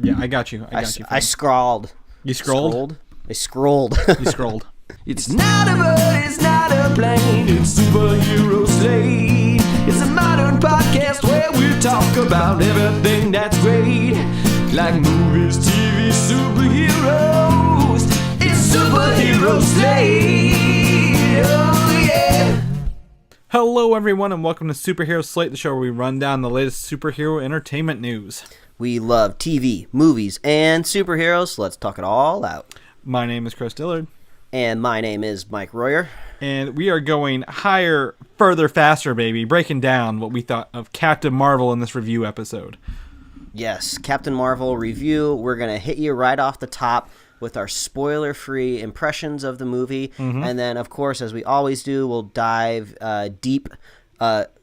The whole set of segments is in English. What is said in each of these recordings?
Yeah, I got you. I got you. I scrawled. You scrolled? I scrolled. You scrolled. It's not a bird, it's not a plane, it's Superhero Slate. It's a modern podcast where we talk about everything that's great, like movies, TV, superheroes. It's Superhero Slate. Oh yeah. Hello, everyone, and welcome to Superhero Slate, the show where we run down the latest superhero entertainment news. We love TV, movies, and superheroes, so let's talk it all out. My name is Chris Dillard. And my name is Mike Royer. And we are going higher, further, faster, baby, breaking down what we thought of Captain Marvel in this review episode. Yes, Captain Marvel review. We're going to hit you right off the top with our spoiler-free impressions of the movie. Mm-hmm. And then, of course, as we always do, we'll dive deep,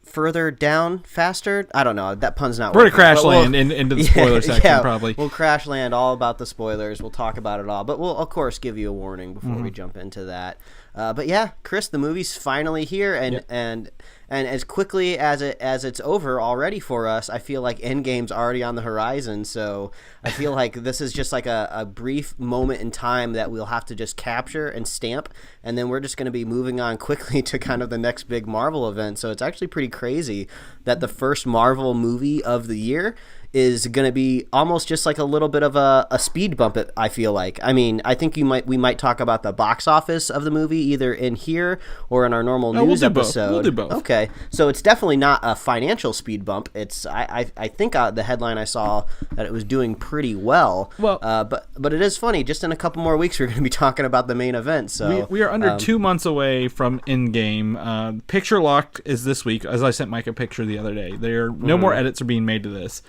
further down, faster. I don't know. That pun's not We're working. going to crash land into the spoiler section, probably. We'll crash land all about the spoilers. We'll talk about it all. But we'll, of course, give you a warning before we jump into that. But yeah, Chris, the movie's finally here, and as quickly as it's over already for us, I feel like Endgame's already on the horizon. So I feel like this is just like a brief moment in time that we'll have to just capture and stamp, and then we're just going to be moving on quickly to kind of the next big Marvel event. So it's actually pretty crazy that the first Marvel movie of the year is going to be almost just like a little bit of a speed bump, I feel like. I mean, I think we might talk about the box office of the movie either in here or in our normal news episode. We'll do both. Okay, so it's definitely not a financial speed bump. It's I think the headline I saw that it was doing pretty well. Well, but it is funny. Just in a couple more weeks, we're going to be talking about the main event. So we are under 2 months away from Endgame. Picture lock is this week, as I sent Mike a picture the other day. No more edits are being made to this.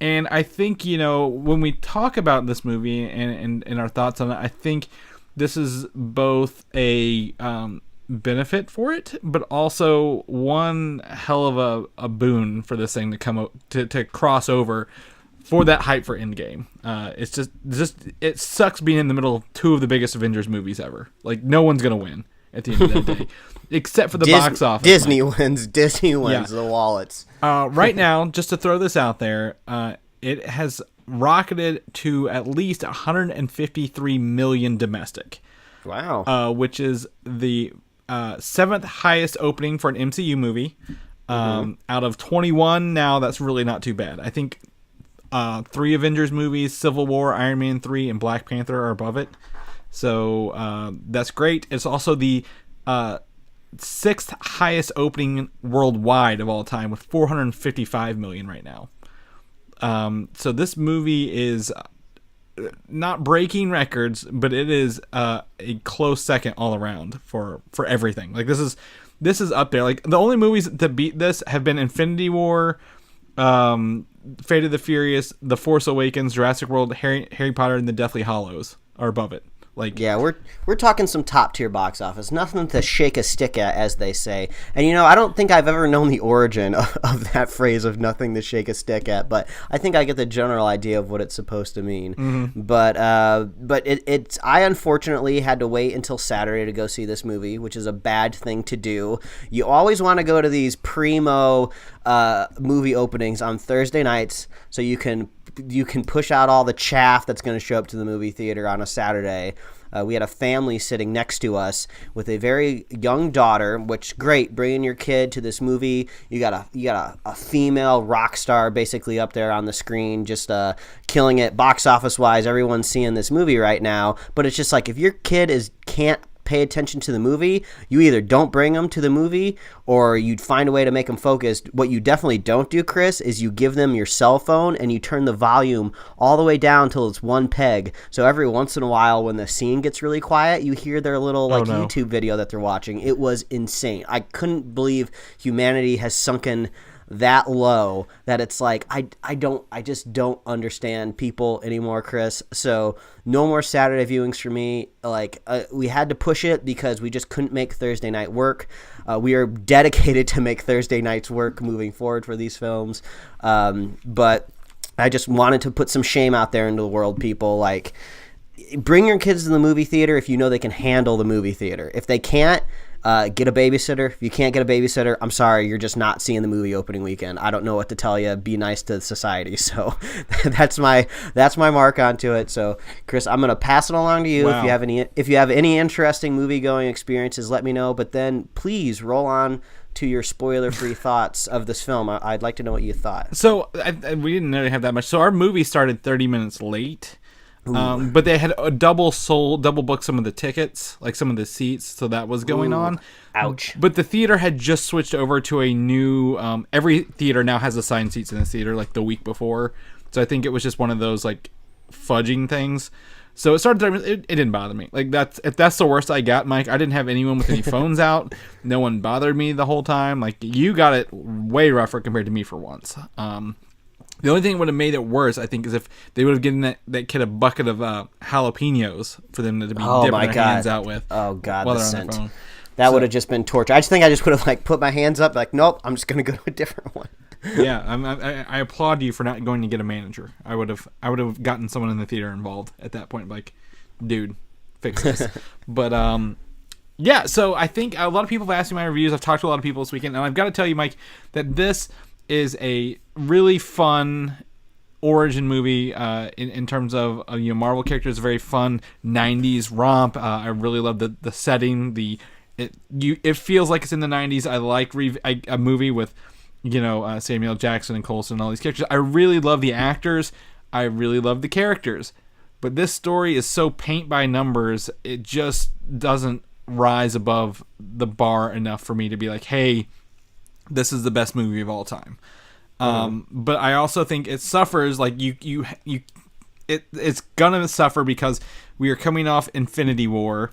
And I think, when we talk about this movie and our thoughts on it, I think this is both a benefit for it, but also one hell of a boon for this thing to come to cross over for that hype for Endgame. It's just it sucks being in the middle of two of the biggest Avengers movies ever. Like, no one's going to win at the end of the day, except for the box office. Disney wins the wallets. Right now, just to throw this out there, it has rocketed to at least 153 million domestic. Wow. Which is the seventh highest opening for an MCU movie. Out of 21 now, that's really not too bad. I think 3 Avengers movies, Civil War, Iron Man 3, and Black Panther are above it. So that's great. It's also the 6th highest opening worldwide of all time, with 455 million right now. So this movie is not breaking records, but it is a close second all around for everything. Like, this is up there. Like, the only movies that beat this have been Infinity War, Fate of the Furious, The Force Awakens, Jurassic World, Harry Potter, and the Deathly Hallows are above it. Like, yeah, we're talking some top tier box office, nothing to shake a stick at, as they say. And I don't think I've ever known the origin of that phrase of nothing to shake a stick at, but I think I get the general idea of what it's supposed to mean. Mm-hmm. But I unfortunately had to wait until Saturday to go see this movie, which is a bad thing to do. You always want to go to these primo movie openings on Thursday nights so you can push out all the chaff that's going to show up to the movie theater on a Saturday. We had a family sitting next to us with a very young daughter, which, great, bringing your kid to this movie. You got a female rock star basically up there on the screen, just killing it box office wise. Everyone's seeing this movie right now, but it's just like, if your kid can't pay attention to the movie, you either don't bring them to the movie or you'd find a way to make them focused. What you definitely don't do, Chris, is you give them your cell phone and you turn the volume all the way down till it's one peg. So every once in a while, when the scene gets really quiet, you hear their little YouTube video that they're watching. It was insane. I couldn't believe humanity has sunken that low that it's like, I just don't understand people anymore, Chris. So no more Saturday viewings for me. Like, we had to push it because we just couldn't make Thursday night work. We are dedicated to make Thursday nights work moving forward for these films. But I just wanted to put some shame out there into the world, people. Like, bring your kids to the movie theater if you know they can handle the movie theater. If they can't, Get a babysitter. If you can't get a babysitter, I'm sorry, you're just not seeing the movie opening weekend. I don't know what to tell you. Be nice to society. So that's my mark onto it. So Chris, I'm gonna pass it along to you. Wow. If you have any interesting movie going experiences, let me know. But then please roll on to your spoiler-free thoughts of this film. I'd like to know what you thought. So we didn't really have that much. So our movie started 30 minutes late, but they had a double booked some of the tickets, like some of the seats. So that was going on. Ouch. But the theater had just switched over to a new. Every theater now has assigned seats in the theater, like the week before. So I think it was just one of those like fudging things. So it started. It didn't bother me. Like if that's the worst I got, Mike. I didn't have anyone with any phones out. No one bothered me the whole time. Like you got it way rougher compared to me for once. The only thing that would have made it worse, I think, is if they would have given that kid a bucket of jalapenos for them to be dipping their hands out with. Oh God, while the they're on scent. their phone. That would have just been torture. I just think I just would have like put my hands up, like, nope, I'm just gonna go to a different one. Yeah, I applaud you for not going to get a manager. I would have gotten someone in the theater involved at that point, like, dude, fix this. But yeah. So I think a lot of people have asked me my reviews. I've talked to a lot of people this weekend, and I've got to tell you, Mike, that this is a really fun origin movie in terms of Marvel characters. Very fun 90s romp. I really love the setting. It feels like it's in the 90s. I like a movie with Samuel Jackson and Coulson and all these characters. I really love the actors. I really love the characters. But this story is so paint by numbers, it just doesn't rise above the bar enough for me to be like, hey, this is the best movie of all time. But I also think it suffers, like it's gonna suffer because we are coming off Infinity War.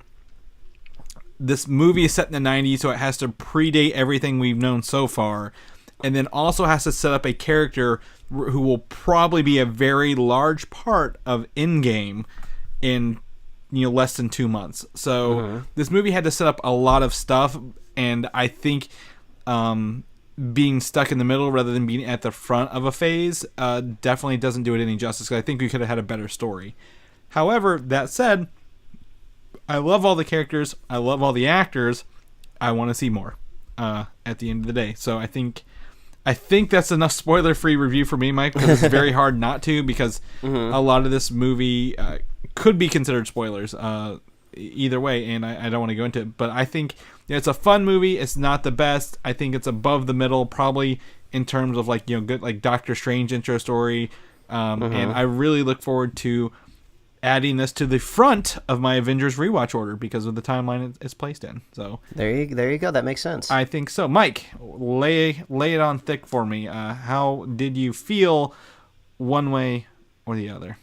This movie is set in the 90s, so it has to predate everything we've known so far. And then also has to set up a character who will probably be a very large part of Endgame in less than 2 months. So this movie had to set up a lot of stuff, and I think being stuck in the middle rather than being at the front of a phase definitely doesn't do it any justice, because I think we could have had a better story. However, that said, I love all the characters. I love all the actors. I want to see more at the end of the day. So I think that's enough spoiler-free review for me, Mike, because it's very hard not to, because a lot of this movie could be considered spoilers either way, and I don't want to go into it. But I think it's a fun movie. It's not the best. I think it's above the middle, probably in terms of good like Doctor Strange intro story. And I really look forward to adding this to the front of my Avengers rewatch order because of the timeline it's placed in. So there you go. That makes sense. I think so. Mike, lay it on thick for me. How did you feel one way or the other?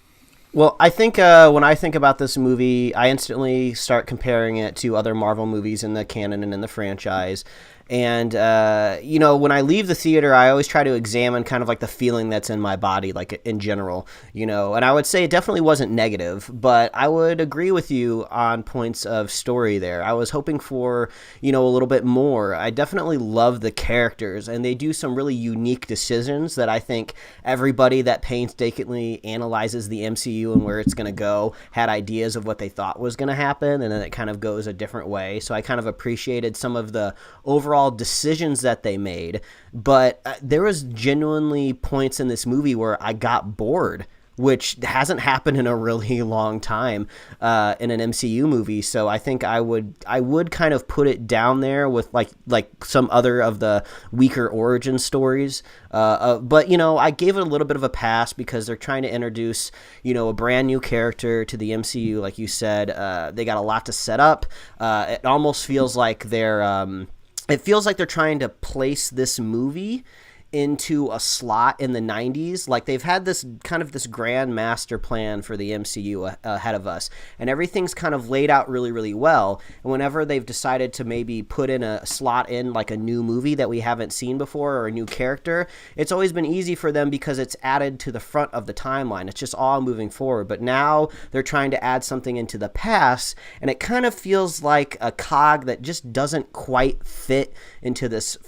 Well, I think when I think about this movie, I instantly start comparing it to other Marvel movies in the canon and in the franchise. And, when I leave the theater, I always try to examine kind of like the feeling that's in my body, like in general, and I would say it definitely wasn't negative, but I would agree with you on points of story there. I was hoping for, a little bit more. I definitely love the characters, and they do some really unique decisions that I think everybody that painstakingly analyzes the MCU and where it's going to go had ideas of what they thought was going to happen, and then it kind of goes a different way. So I kind of appreciated some of the overall decisions that they made, but there was genuinely points in this movie where I got bored, which hasn't happened in a really long time in an MCU movie. So I think I would kind of put it down there with like some other of the weaker origin stories. But I gave it a little bit of a pass because they're trying to introduce a brand new character to the MCU, like you said. They got a lot to set up. It almost feels like It feels like they're trying to place this movie into a slot in the 90s. Like they've had this kind of this grand master plan for the MCU ahead of us, and everything's kind of laid out really, really well. And whenever they've decided to maybe put in a slot in like a new movie that we haven't seen before or a new character, it's always been easy for them because it's added to the front of the timeline. It's just all moving forward. But now they're trying to add something into the past, and it kind of feels like a cog that just doesn't quite fit into this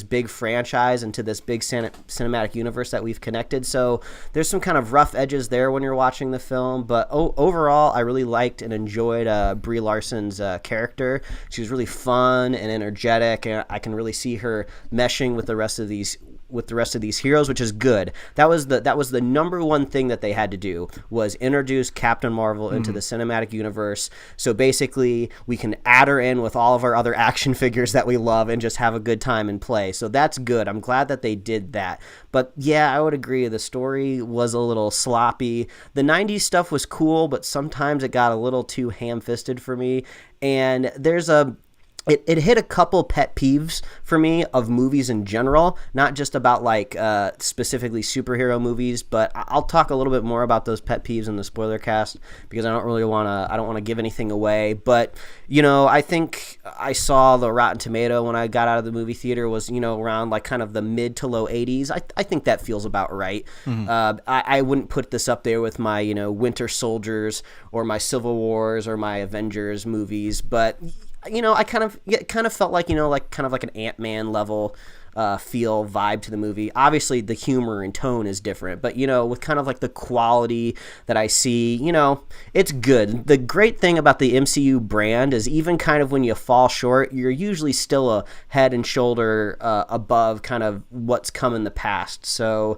big franchise, into this this big cinematic universe that we've connected. So there's some kind of rough edges there when you're watching the film. But overall, I really liked and enjoyed Brie Larson's character. She was really fun and energetic, and I can really see her meshing with the rest of these heroes, which is good. That was the number one thing that they had to do, was introduce Captain Marvel into the cinematic universe. So basically we can add her in with all of our other action figures that we love and just have a good time and play. So that's good. I'm glad that they did that. But yeah, I would agree, the story was a little sloppy. The 90s stuff was cool, but sometimes it got a little too ham-fisted for me. And it hit a couple pet peeves for me of movies in general, not just about like specifically superhero movies, but I'll talk a little bit more about those pet peeves in the spoiler cast, because I don't want to give anything away. But I think I saw the Rotten Tomato when I got out of the movie theater was around like kind of the mid to low 80s. I think that feels about right. I wouldn't put this up there with my Winter Soldiers or my Civil Wars or my Avengers movies, but I kind of felt like kind of like an Ant-Man level feel vibe to the movie. Obviously the humor and tone is different, but with kind of like the quality that I see, it's good. The great thing about the MCU brand is even kind of when you fall short, you're usually still a head and shoulder above kind of what's come in the past. So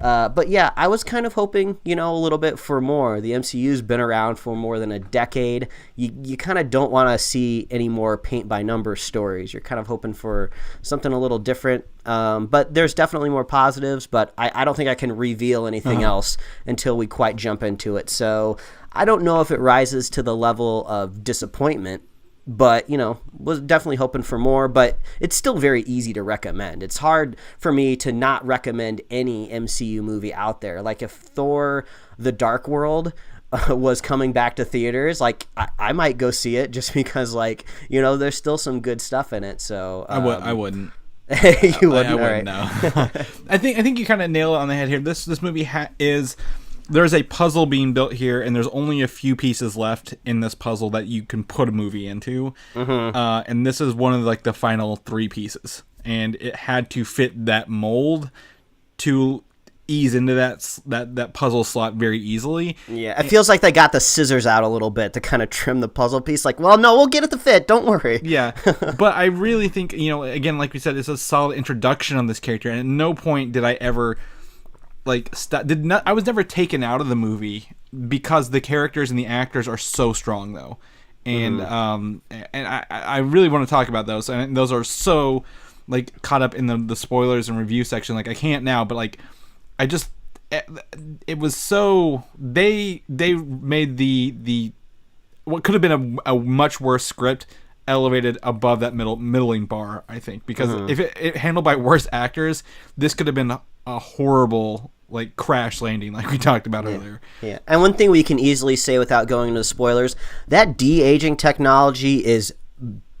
but yeah, I was kind of hoping, a little bit for more. The MCU's been around for more than a decade. You kind of don't want to see any more paint-by-number stories. You're kind of hoping for something a little different. But there's definitely more positives, but I don't think I can reveal anything else until we quite jump into it. So I don't know if it rises to the level of disappointment, but was definitely hoping for more. But it's still very easy to recommend. It's hard for me to not recommend any MCU movie out there. Like if Thor the Dark World was coming back to theaters, like I might go see it just because there's still some good stuff in it. So I wouldn't. You wouldn't? I wouldn't, no. I think you kind of nail it on the head here. This movie there's a puzzle being built here, and there's only a few pieces left in this puzzle that you can put a movie into. And this is one of the final 3 pieces, and it had to fit that mold to ease into that puzzle slot very easily. Yeah, it feels like they got the scissors out a little bit to kind of trim the puzzle piece. Like, well, no, we'll get it to fit. Don't worry. Yeah, but I really think again, like we said, it's a solid introduction on this character, and at no point did I ever I was never taken out of the movie because the characters and the actors are so strong though, and I really want to talk about those, and those are so caught up in the spoilers and review section. I can't now, but I just it was so they made the what could have been a much worse script elevated above that middling bar, I think, because if it handled by worse actors, this could have been a horrible crash landing like we talked about earlier. Yeah. And one thing we can easily say without going into the spoilers, that de-aging technology is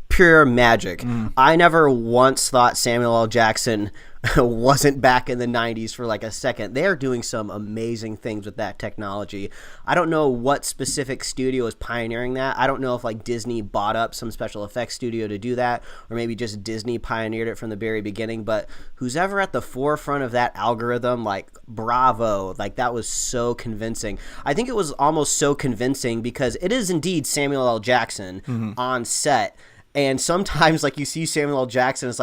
pure magic. I never once thought Samuel L. Jackson wasn't back in the 90s for a second. They are doing some amazing things with that technology. I don't know what specific studio is pioneering that. I don't know if Disney bought up some special effects studio to do that, or maybe just Disney pioneered it from the very beginning. But who's ever at the forefront of that algorithm, bravo. That was so convincing. I think it was almost so convincing because it is indeed Samuel L. Jackson on set. And sometimes you see Samuel L. Jackson, it's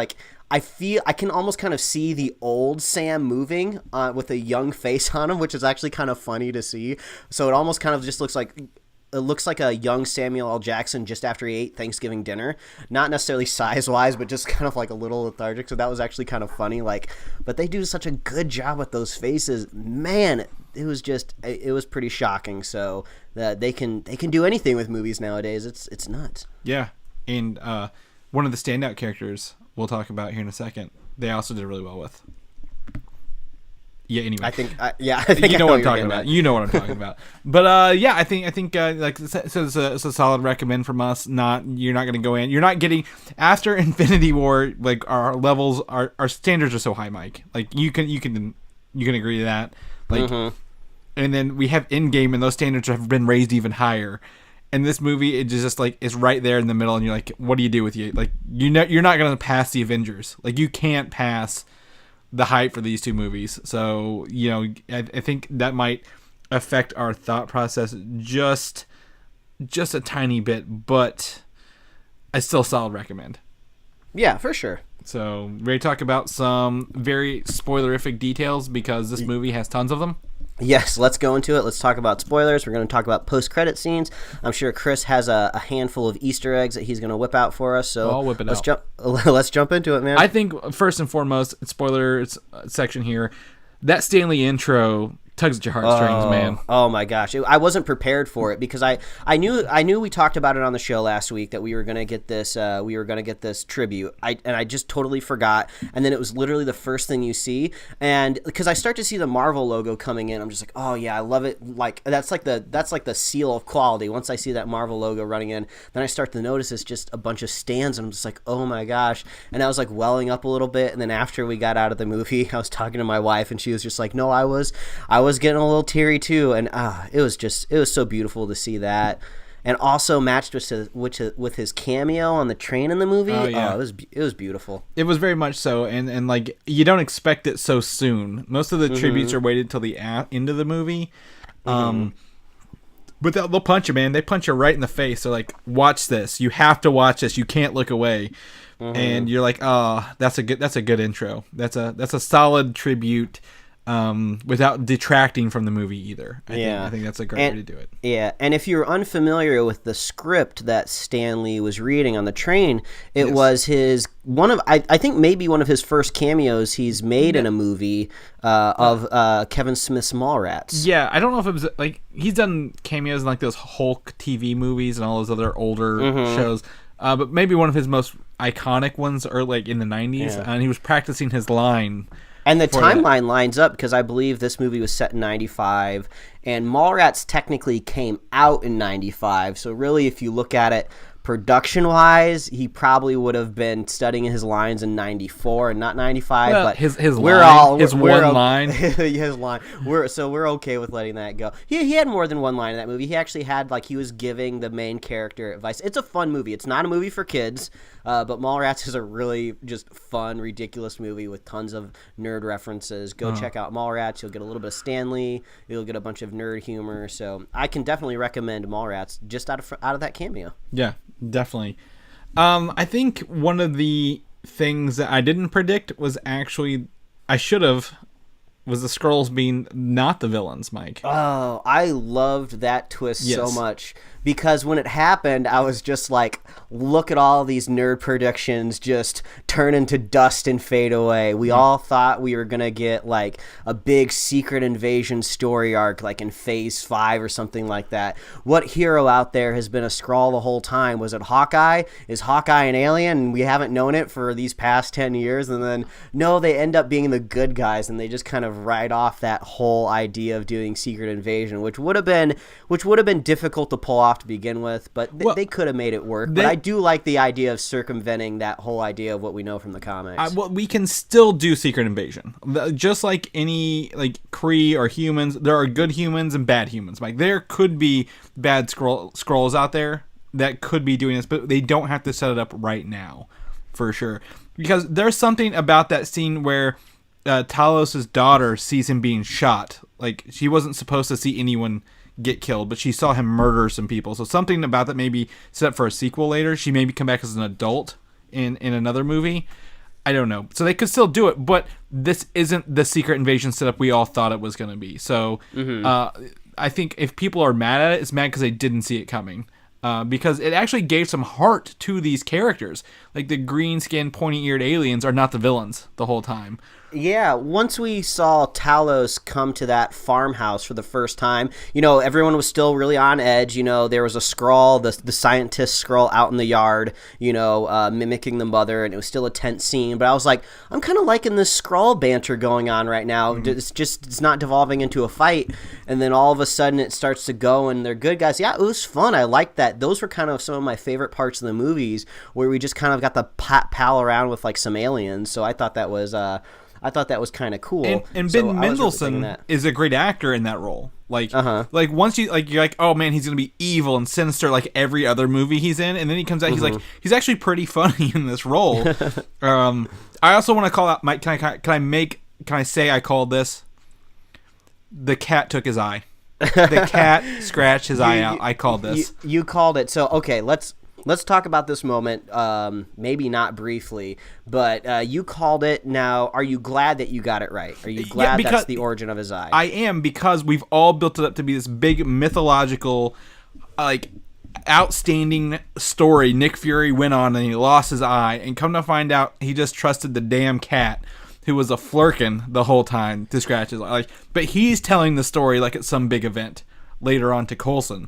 I can almost kind of see the old Sam moving with a young face on him, which is actually kind of funny to see. So it almost kind of just looks like a young Samuel L. Jackson just after he ate Thanksgiving dinner. Not necessarily size-wise, but just kind of a little lethargic. So that was actually kind of funny. But they do such a good job with those faces. Man, it was pretty shocking. So they can do anything with movies nowadays. It's nuts. Yeah, and one of the standout characters we'll talk about here in a second, they also did really well with. Yeah, anyway. I think you know what I'm talking about. You know what I'm talking about. But I think so it's a solid recommend from us. You're not going to go in. You're not getting after Infinity War. Our levels, our standards are so high, Mike. You can agree to that. And then we have Endgame, and those standards have been raised even higher. And this movie, it just is right there in the middle, and you're what do you do with you? You're not going to pass the Avengers. You can't pass the hype for these two movies. So, I think that might affect our thought process just a tiny bit, but I still solid recommend. Yeah, for sure. So, ready to talk about some very spoilerific details because this movie has tons of them? Yes, let's go into it. Let's talk about spoilers. We're going to talk about post-credit scenes. I'm sure Chris has a handful of Easter eggs that he's going to whip out for us. So I'll whip it out. Let's jump into it, man. I think, first and foremost, spoilers section here, that Stanley intro tugs at your heartstrings, man. Oh my gosh, I wasn't prepared for it because I knew we talked about it on the show last week that we were gonna get this tribute. I just totally forgot, and then it was literally the first thing you see, and because I start to see the mar-vell logo coming in, I'm just like, oh yeah, I love it. Like that's like the seal of quality. Once I see that mar-vell logo running in, then I start to notice it's just a bunch of stands, and I'm just like, oh my gosh, and I was like welling up a little bit, and then after we got out of the movie, I was talking to my wife, and she was just like, no, I was getting a little teary too, and it was so beautiful to see that, and also matched with his cameo on the train in the movie. Oh yeah, it was beautiful. It was very much so, and like you don't expect it so soon. Most of the tributes are waited till the end of the movie. But they'll punch you, man. They punch you right in the face. They're like, watch this. You have to watch this. You can't look away. And you're like, oh, that's a good intro. That's a solid tribute. Without detracting from the movie either. I think that's a great way to do it. Yeah, and if you're unfamiliar with the script that Stanley was reading on the train, it was I think maybe one of his first cameos he's made in a movie of Kevin Smith's Mallrats. Yeah, I don't know if it was like he's done cameos in like those Hulk TV movies and all those other older shows. But maybe one of his most iconic ones are like in the 90s, and he was practicing his line. And the timeline lines up because I believe this movie was set in 95, and Mallrats technically came out in 95. So really, if you look at it production-wise, he probably would have been studying his lines in 94 and not 95. Well, but his line. His line. We're okay with letting that go. He had more than one line in that movie. He actually had he was giving the main character advice. It's a fun movie. It's not a movie for kids. But Mallrats is a really just fun, ridiculous movie with tons of nerd references. Go check out Mallrats. You'll get a little bit of Stanley. You'll get a bunch of nerd humor. So I can definitely recommend Mallrats just out of that cameo. Yeah, definitely. I think one of the things that I didn't predict was actually was the Skrulls being not the villains, Mike. Oh, I loved that twist so much. Because when it happened, I was just like, look at all these nerd predictions just turn into dust and fade away. We all thought we were going to get like a big secret invasion story arc like in Phase 5 or something like that. What hero out there has been a Skrull the whole time? Was it Hawkeye? Is Hawkeye an alien and we haven't known it for these past 10 years? And then, no, they end up being the good guys and they just kind of write off that whole idea of doing secret invasion, which would have been difficult to pull off to begin with, but they could have made it work. But I do like the idea of circumventing that whole idea of what we know from the comics. We can still do secret invasion, just like any Kree or humans. There are good humans and bad humans. Like there could be bad Skrulls out there that could be doing this, but they don't have to set it up right now, for sure. Because there's something about that scene where Talos' daughter sees him being shot. Like she wasn't supposed to see anyone get killed, but she saw him murder some people. So something about that maybe set up for a sequel later. She maybe come back as an adult in another movie. I don't know. So they could still do it, but this isn't the secret invasion setup we all thought it was going to be. So I think if people are mad at it, it's mad because they didn't see it coming. Because it actually gave some heart to these characters. Like the green-skinned, pointy-eared aliens are not the villains the whole time. Yeah, once we saw Talos come to that farmhouse for the first time, everyone was still really on edge. There was a Skrull, the scientist Skrull out in the yard, mimicking the mother, and it was still a tense scene. But I was like, I'm kind of liking this Skrull banter going on right now. It's not devolving into a fight. And then all of a sudden it starts to go, and they're good guys. Yeah, it was fun. I liked that. Those were kind of some of my favorite parts of the movies, where we just kind of got to pal around with some aliens. So I thought that was kind of cool. And Ben Mendelsohn is a great actor in that role. Like once you're like, oh man, he's gonna be evil and sinister like every other movie he's in, and then he comes out, he's actually pretty funny in this role. I also want to call out Mike. Can I say I called this? The cat took his eye. The cat scratched his eye out. I called this. You called it. So okay, let's talk about this moment. Maybe not briefly, but you called it. Now, are you glad that you got it right? Are you glad that's the origin of his eye? I am, because we've all built it up to be this big mythological, like, outstanding story. Nick Fury went on and he lost his eye, and come to find out he just trusted the damn cat, who was a flirkin the whole time, to scratch his eye. Like, but he's telling the story like it's some big event later on to Coulson.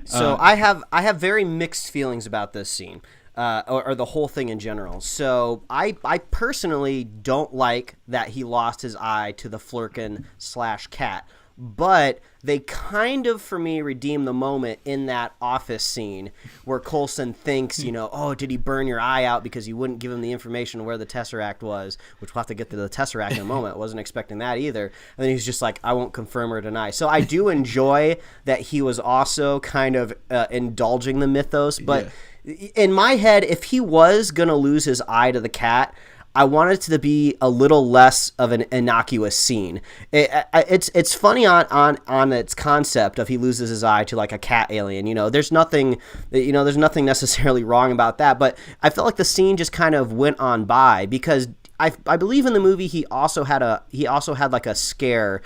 So I have very mixed feelings about this scene, or the whole thing in general. So I personally don't like that he lost his eye to the flirkin/cat, but they kind of, for me, redeem the moment in that office scene where Coulson thinks, oh, did he burn your eye out because you wouldn't give him the information of where the Tesseract was, which we'll have to get to the Tesseract in a moment. I wasn't expecting that either. And then he's just like, I won't confirm or deny. So I do enjoy that he was also kind of indulging the mythos. But in my head, if he was going to lose his eye to the cat, I want it to be a little less of an innocuous scene. It's funny on its concept of he loses his eye to like a cat alien. There's nothing necessarily wrong about that. But I felt like the scene just kind of went on by, because I believe in the movie he also had like a scare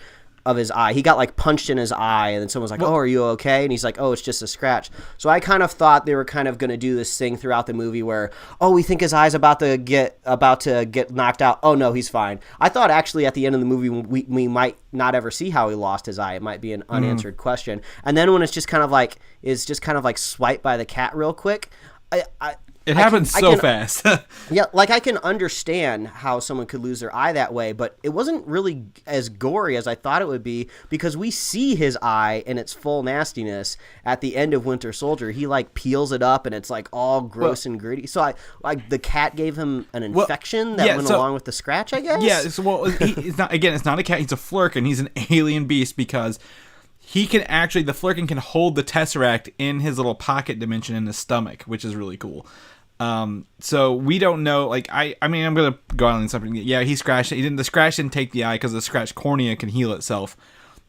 of his eye. He got like punched in his eye, and then someone's like, "Oh, are you okay?" And he's like, "Oh, it's just a scratch." So I kind of thought they were kind of going to do this thing throughout the movie where, "Oh, we think his eye's about to get knocked out. Oh no, he's fine." I thought actually at the end of the movie we might not ever see how he lost his eye. It might be an unanswered question. And then when it's just kind of like swiped by the cat real quick, It happens so fast. Yeah, like I can understand how someone could lose their eye that way, but it wasn't really as gory as I thought it would be, because we see his eye in its full nastiness at the end of Winter Soldier. He like peels it up and it's like all gross and gritty. So the cat gave him an infection that went along with the scratch, I guess. Yeah, it's not a cat. He's a flirkin. He's an alien beast, because he can actually, the flirkin can hold the Tesseract in his little pocket dimension in his stomach, which is really cool. So we don't know, like, I mean, I'm gonna go on something. Yeah, he scratched it. The scratch didn't take the eye because the scratch cornea can heal itself,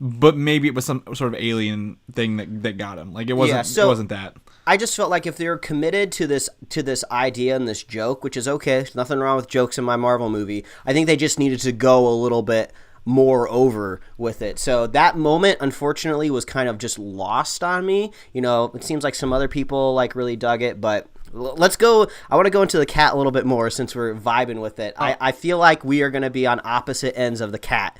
but maybe it was some sort of alien thing that got him. Like, it wasn't that. I just felt like if they were committed to this idea and this joke, which is okay, there's nothing wrong with jokes in my Marvel movie, I think they just needed to go a little bit more over with it. So that moment, unfortunately, was kind of just lost on me. It seems like some other people like really dug it, but let's go. I want to go into the cat a little bit more since we're vibing with it. I feel like we are going to be on opposite ends of the cat.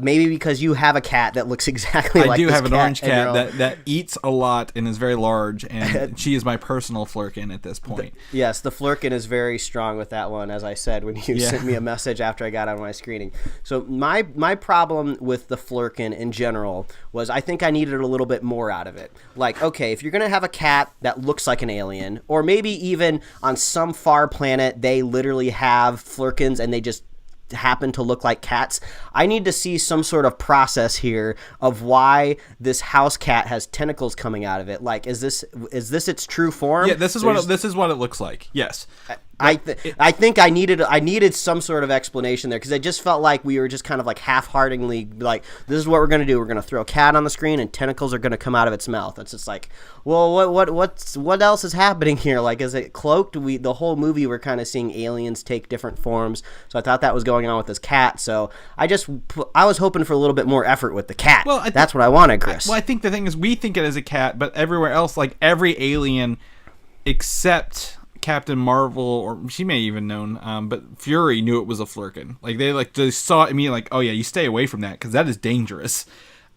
Maybe because you have a cat that looks exactly like this cat. I do have an orange cat that eats a lot and is very large, and she is my personal flirkin at this point. Yes, the flirkin is very strong with that one, as I said when you sent me a message after I got out of my screening. So my problem with the flirkin in general was I think I needed a little bit more out of it. Like, okay, if you're going to have a cat that looks like an alien, or maybe even on some far planet they literally have flirkins and they just happen to look like cats, I need to see some sort of process here of why this house cat has tentacles coming out of it. Like, is this its true form? Yeah, this is what it looks like. Yes. I think I needed some sort of explanation there, because it just felt like we were just kind of like half-heartedly like, this is what we're going to do. We're going to throw a cat on the screen and tentacles are going to come out of its mouth. It's just like, well, what else is happening here? Like, is it cloaked? The whole movie we're kind of seeing aliens take different forms. So I thought that was going on with this cat. So I was hoping for a little bit more effort with the cat. Well, that's what I wanted, Chris. I think the thing is, we think it as a cat, but everywhere else, like every alien except Captain Marvel, or she may even known, but Fury knew it was a flirkin. Like, they saw it immediately, like, oh yeah, you stay away from that because that is dangerous.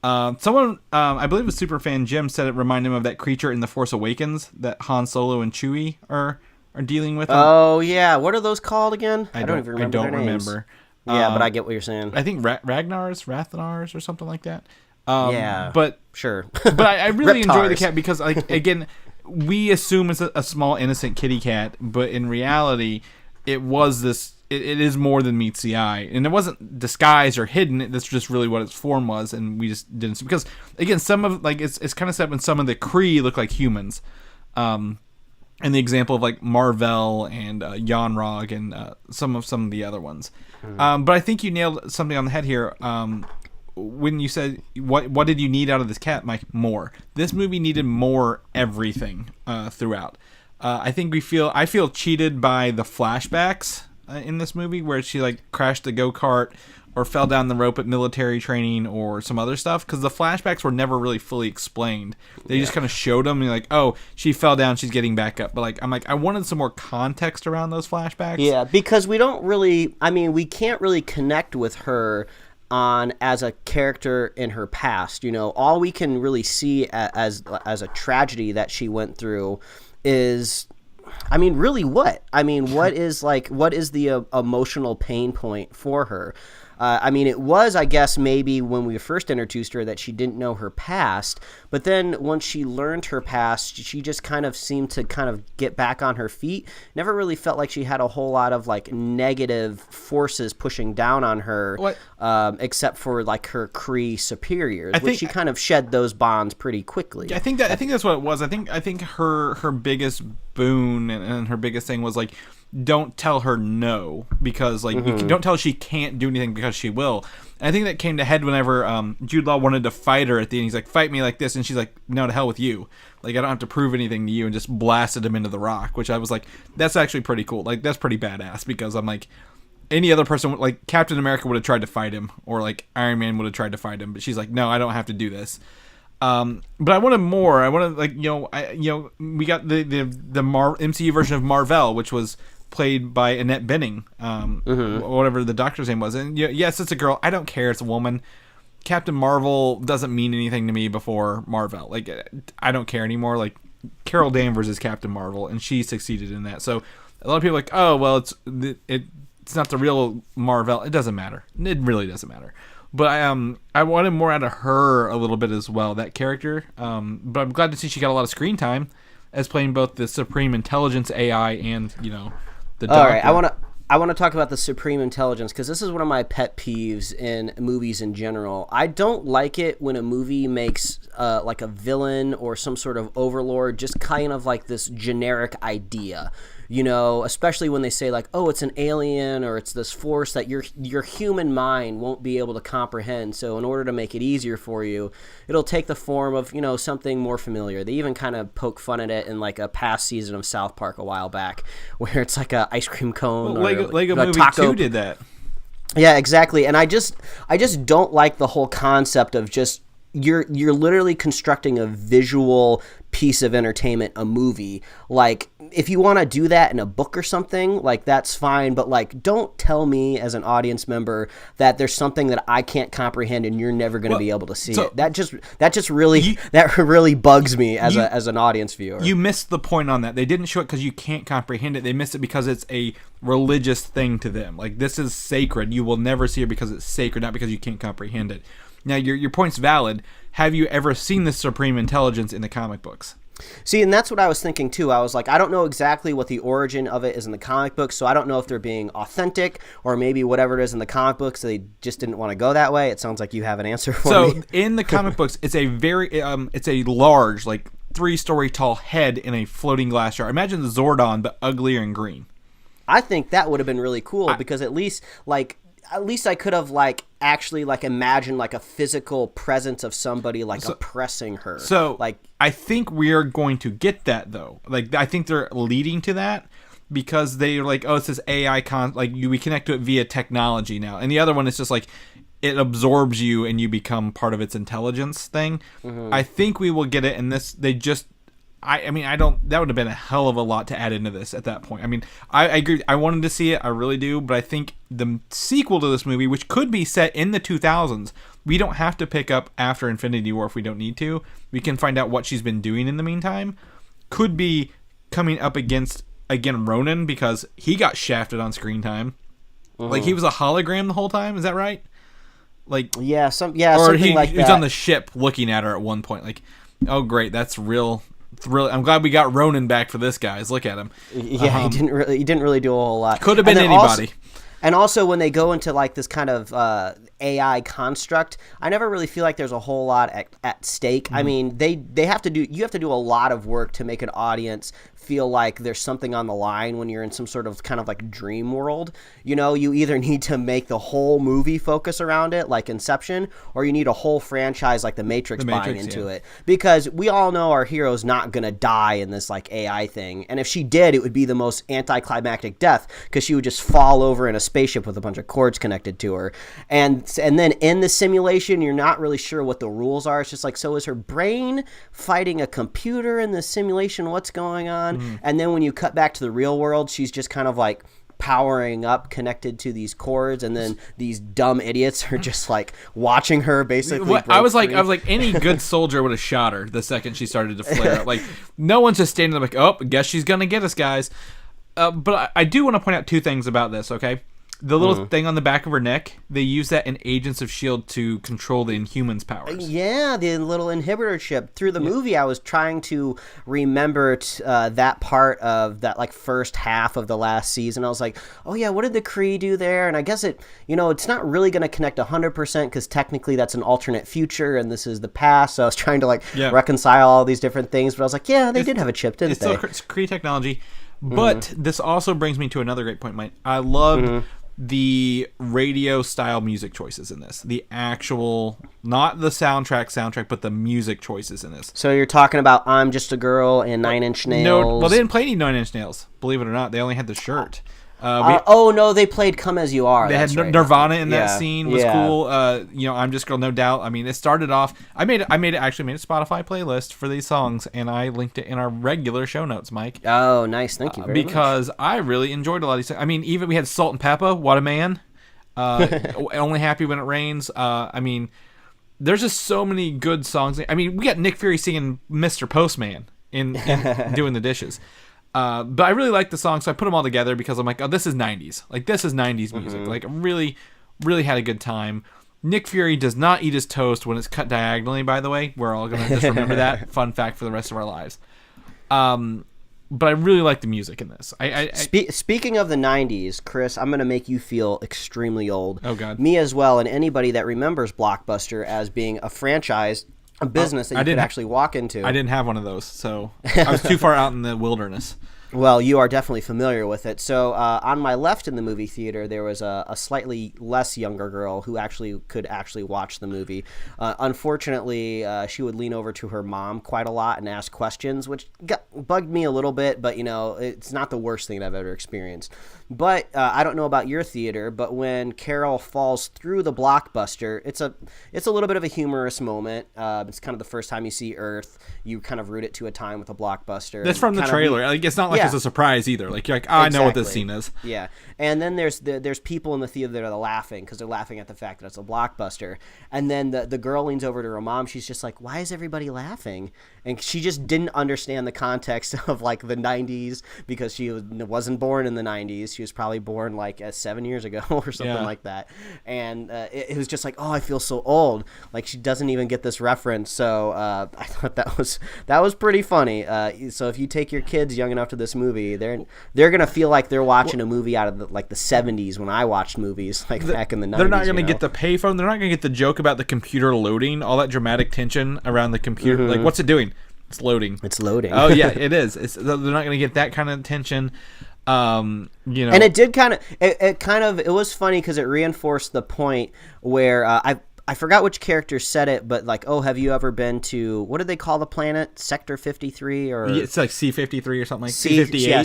Someone, I believe it was Superfan Jim, said it reminded him of that creature in The Force Awakens that Han Solo and Chewie are dealing with. Oh yeah, what are those called again? I don't even remember. I don't remember. Yeah, but I get what you're saying. I think Rathnars, or something like that. Yeah, but sure. But I really enjoy the cat because, like, again, we assume it's a small innocent kitty cat, but in reality, it was it is more than meets the eye, and it wasn't disguised or hidden. That's just really what its form was, and we just didn't see, because again, some of like it's kind of set when some of the Kree look like humans, and the example of like mar-vell and yon-rogg and some of the other ones. But I think you nailed something on the head here. When you said what did you need out of this cat, Mike? More. This movie needed more everything throughout. I think I feel cheated by the flashbacks in this movie, where she like crashed the go-kart or fell down the rope at military training or some other stuff, because the flashbacks were never really fully explained. They just kind of showed them and you're like, oh, she fell down, she's getting back up. But like I wanted some more context around those flashbacks. Yeah, because we can't really connect with her on as a character in her past. All we can really see as a tragedy that she went through is, really what? What is the emotional pain point for her? It was, I guess, maybe when we first introduced her that she didn't know her past, but then once she learned her past, she just kind of seemed to kind of get back on her feet. Never really felt like she had a whole lot of like negative forces pushing down on her, except for like her Kree superiors, which she kind of shed those bonds pretty quickly. I think that's what it was. I think her biggest boon and her biggest thing was like, don't tell her no, because like you don't tell her she can't do anything, because she will. And I think that came to head whenever Jude Law wanted to fight her at the end. He's like, fight me like this, and she's like, no, to hell with you. Like, I don't have to prove anything to you, and just blasted him into the rock, which I was like, that's actually pretty cool. Like, that's pretty badass, because I'm like, any other person, like Captain America would have tried to fight him, or like Iron Man would have tried to fight him, but she's like, no, I don't have to do this. But I wanted more. I wanted like we got the MCU version of mar-vell, which was played by Annette Bening, whatever the doctor's name was. And yes, it's a girl. I don't care. It's a woman. Captain Marvel doesn't mean anything to me before mar-vell. Like, I don't care anymore. Like, Carol Danvers is Captain Marvel, and she succeeded in that. So a lot of people are like, oh, well, it's not the real mar-vell. It doesn't matter. It really doesn't matter. But I wanted more out of her a little bit as well, that character. But I'm glad to see she got a lot of screen time as playing both the Supreme Intelligence AI and the Doctor. All right, I want to talk about the Supreme Intelligence, because this is one of my pet peeves in movies in general. I don't like it when a movie makes like a villain or some sort of overlord just kind of like this generic idea. Especially when they say like, oh, it's an alien, or it's this force that your human mind won't be able to comprehend. So in order to make it easier for you, it'll take the form of, something more familiar. They even kind of poke fun at it in like a past season of South Park a while back, where it's like a ice cream cone. Well, Lego Movie taco. 2 did that. Yeah, exactly. And I just don't like the whole concept of just you're literally constructing a visual piece of entertainment, a movie. Like, if you want to do that in a book or something, like, that's fine, but like, don't tell me as an audience member that there's something that I can't comprehend and you're never going to be able to see it. That really bugs me as an audience viewer. You missed the point on that. They didn't show it because you can't comprehend it. They missed it because it's a religious thing to them. Like, this is sacred. You will never see it because it's sacred, not because you can't comprehend it. Now, your point's valid. Have you ever seen the Supreme Intelligence in the comic books? See, and that's what I was thinking, too. I was like, I don't know exactly what the origin of it is in the comic books, so I don't know if they're being authentic, or maybe whatever it is in the comic books, they just didn't want to go that way. It sounds like you have an answer for me. So, in the comic books, it's a very, it's a large, like, 3-story tall head in a floating glass jar. Imagine the Zordon, but uglier and green. I think that would have been really cool, because at least I could have actually imagined a physical presence of somebody oppressing her. So I think we are going to get that, though. I think they're leading to that, because they're like, oh, it's this AI we connect to it via technology now. And the other one is just it absorbs you and you become part of its intelligence thing. Mm-hmm. I think we will get it in this. That would have been a hell of a lot to add into this at that point. I mean, I agree. I wanted to see it. I really do. But I think the sequel to this movie, which could be set in the 2000s, we don't have to pick up after Infinity War if we don't need to. We can find out what she's been doing in the meantime. Could be coming up against, again, Ronan, because he got shafted on screen time. Uh-huh. He was a hologram the whole time. Is that right? Or something like that. He was on the ship looking at her at one point. Oh, great. That's real. I'm glad we got Ronan back for this, guys. Look at him. Yeah, he didn't really do a whole lot. Could have been anybody. And also when they go into like this kind of AI construct, I never really feel like there's a whole lot at stake. I mean, you have to do a lot of work to make an audience feel like there's something on the line when you're in some sort of kind of like dream world. You know, you either need to make the whole movie focus around it, like Inception, or you need a whole franchise like The Matrix buying into it. Because we all know our hero's not going to die in this like AI thing. And if she did, it would be the most anticlimactic death because she would just fall over in a spaceship with a bunch of cords connected to her. And then in the simulation, you're not really sure what the rules are. It's just like, so is her brain fighting a computer in the simulation? What's going on? And then when you cut back to the real world, she's just kind of like powering up connected to these cords, and then these dumb idiots are just like watching her basically. I was like any good soldier would have shot her the second she started to flare up. Like no one's just standing there like, oh, guess she's gonna get us, guys. But I do want to point out two things about this, okay? The little thing on the back of her neck, they use that in Agents of S.H.I.E.L.D. to control the Inhumans' powers. Yeah, the little inhibitor chip. Through the movie, I was trying to remember that part of that like first half of the last season. I was like, oh yeah, what did the Kree do there? And I guess it's not really going to connect 100% because technically that's an alternate future and this is the past. So I was trying to reconcile all these different things. But I was like, yeah, they did have a chip, didn't they? It's still Kree technology. But this also brings me to another great point, Mike. I loved the radio style music choices in this. The actual, not the soundtrack, but the music choices in this. So you're talking about I'm Just a Girl and Nine Inch Nails. No, well, they didn't play any 9 Inch Nails, believe it or not. They only had the shirt. No, they played Come As You Are. They had Nirvana in that scene. Was cool. I'm Just a Girl, no doubt. I mean, it started off. I actually made a Spotify playlist for these songs, and I linked it in our regular show notes, Mike. Oh, nice. Thank you very much. Because I really enjoyed a lot of these songs. I mean, even we had Salt and Peppa, What a Man. Only Happy When It Rains. I mean, there's just so many good songs. I mean, we got Nick Fury singing Mr. Postman in doing the dishes. But I really like the song, so I put them all together because I'm like, oh, this is 90s. Like, this is 90s music. Like, really, really had a good time. Nick Fury does not eat his toast when it's cut diagonally, by the way. We're all going to just remember that. Fun fact for the rest of our lives. But I really like the music in this. Speaking of the 90s, Chris, I'm going to make you feel extremely old. Oh, God. Me as well, and anybody that remembers Blockbuster as being a franchise, a business that you could actually walk into. I didn't have one of those, so I was too far out in the wilderness. Well, you are definitely familiar with it. So on my left in the movie theater, there was a slightly less younger girl who could watch the movie. Unfortunately, she would lean over to her mom quite a lot and ask questions, which bugged me a little bit, but it's not the worst thing that I've ever experienced. But I don't know about your theater, but when Carol falls through the Blockbuster, it's a little bit of a humorous moment. It's kind of the first time you see Earth. You kind of root it to a time with a Blockbuster. That's from the trailer. Like, it's not like it's a surprise either. Like, you're like, oh, I know what this scene is. Yeah. And then there's people in the theater that are laughing because they're laughing at the fact that it's a Blockbuster. And then the girl leans over to her mom. She's just like, why is everybody laughing? And she just didn't understand the context of like the 90s because she wasn't born in the 90s. She was probably born like 7 years ago or something like that. And it was just like, oh, I feel so old. Like, she doesn't even get this reference. So I thought that was pretty funny. So if you take your kids young enough to this movie, they're gonna feel like they're watching a movie out of the 70s when I watched movies back in the 90s. They're not gonna get the payphone. They're not gonna get the joke about the computer loading, all that dramatic tension around the computer. Like, what's it doing? It's loading. It's loading. Oh yeah, it is. They're not gonna get that kind of tension. And it did it was funny because it reinforced the point where I forgot which character said it, but like, oh, have you ever been to, what did they call the planet? Sector 53 or? It's like C53 or something like C58. Yeah,